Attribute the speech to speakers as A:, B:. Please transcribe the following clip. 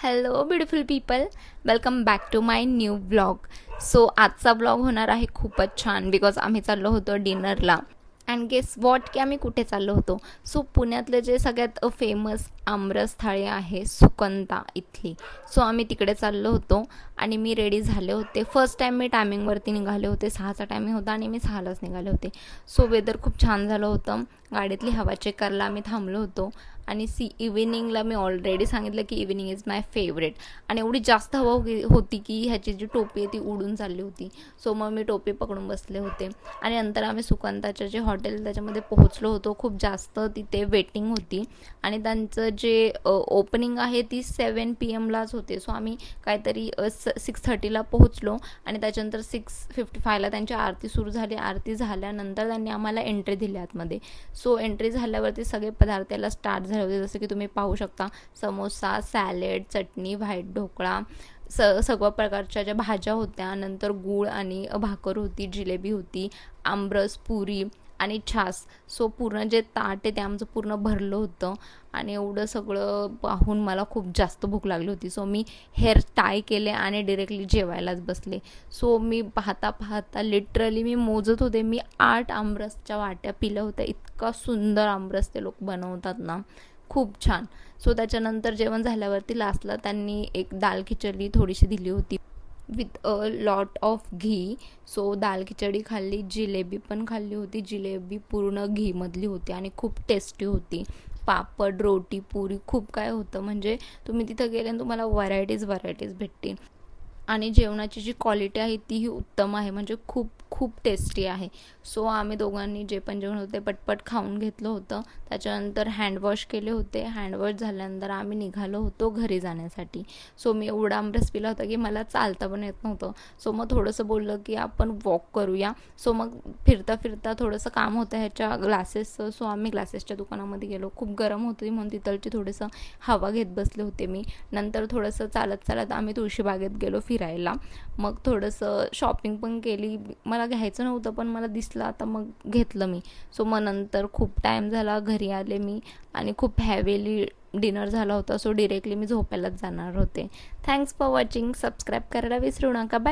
A: Hello beautiful people, welcome back to my new blog. So आजचा blog होणार आहे खूपच छान बिकॉज आम्ही चाललो होतो डिनरला. अँड गेस वॉट की आम्ही कुठे चाललो होतो. सो पुण्यातले जे सगळ्यात फेमस आमरस थाळी आहे सुकंता इथली. सो आम्ही तिकडे चाललो होतो आणि मी रेडी झाले होते. फर्स्ट टाईम मी टायमिंगवरती निघाले होते. 6चा टायमिंग होता आणि मी 6लाच निघाले होते. सो वेदर खूप छान झालं होतं. गाडीतली हवा चेक करायला आम्ही थांबलो होतो. आणि इव्हिनिंगला मी ऑलरेडी सांगितलं की इव्हिनिंग इज माय फेवरेट. आणि एवढी जास्त हवा होती की ह्याची जी टोपी आहे ती उडून चालली होती. सो मग मी टोपी पकडून बसले होते. आणि नंतर आम्ही सुकंताच्या जे हॉटेल त्याच्यामध्ये पोहोचलो होतो. खूप जास्त तिथे वेटिंग होती आणि त्यांचं जे ओपनिंग आहे ती 7 PM होते. सो आम्ही काहीतरी 6:30ला पोहोचलो आणि त्याच्यानंतर 6:55ला त्यांची आरती सुरू झाली. आरती झाल्यानंतर त्यांनी आम्हाला एंट्री दिली आतमध्ये. सो एंट्री झाल्यावरती सगळे पदार्थ याला स्टार्ट झाले होते. जसं की तुम्ही पाहू शकता, समोसा, सॅलेड, चटणी, व्हाईट ढोकळा, सगळ्या प्रकारच्या ज्या भाज्या होत्या, नंतर गूळ आणि भाकर होती, जिलेबी होती, आमरस, पुरी आणि छास. सो पूर्ण जे ताट आहे ते आमचं पूर्ण भरलं होतं. आणि एवढं सगळं पाहून मला खूप जास्त भूक लागली होती. सो मी हेअर टाय केले आणि डिरेक्टली जेवायलाच बसले. सो मी पाहता पाहता लिटरली मी मोजत होते, मी 8 आमरसच्या वाट्या पिल्या होत्या. इतका सुंदर आमरस ते लोक बनवतात ना, खूप छान. सो त्याच्यानंतर जेवण झाल्यावरती लास्टला त्यांनी एक दाल खिचडी थोडीशी दिली होती with a lot of ghee. So दाल खिचडी खाल्ली, जिलेबी पण खाल्ली होती. जिलेबी पूर्ण घीमधली होती आणि खूप टेस्टी होती. पापड, रोटी, पुरी, खूप काय होतं. म्हणजे तुम्ही तिथं गेले आणि तुम्हाला व्हरायटीज भेटतील. आणि जेवणाची जी क्वालिटी आहे तीही उत्तम आहे. म्हणजे खूप खूप टेस्टी आहे. सो आम्ही दोघांनी जे पण जेवण होते पटपट खाऊन घेतलं होतं. त्याच्यानंतर हँडवॉश केले होते. हँडवॉश झाल्यानंतर आम्ही निघालो होतो घरी जाण्यासाठी. सो मी एवढा आमरस पिला होता की मला चालता पण येत नव्हतं. सो मग थोडंसं बोललं की आपण वॉक करूया. सो मग फिरता फिरता थोडंसं काम होतं ह्याच्या ग्लासेसचं. सो आम्ही ग्लासेसच्या दुकानामध्ये गेलो. खूप गरम होती म्हणून तिथलची थोडंसं हवा घेत बसले होते मी. नंतर थोडंसं चालत चालत आम्ही तुळशीबागेत गेलो फिरायला. मग थोडंसं शॉपिंग पण केली. मला घ्यायचं नव्हतं पण मला दिसलं आता मग घेतलं मी. सो मग नंतर खूप टाईम झाला, घरी आले मी आणि खूप हॅवीली डिनर झाला होता. सो डिरेक्टली मी झोपायलाच जाणार होते. Thanks for watching. सबस्क्राईब करायला विसरू नका. बाय.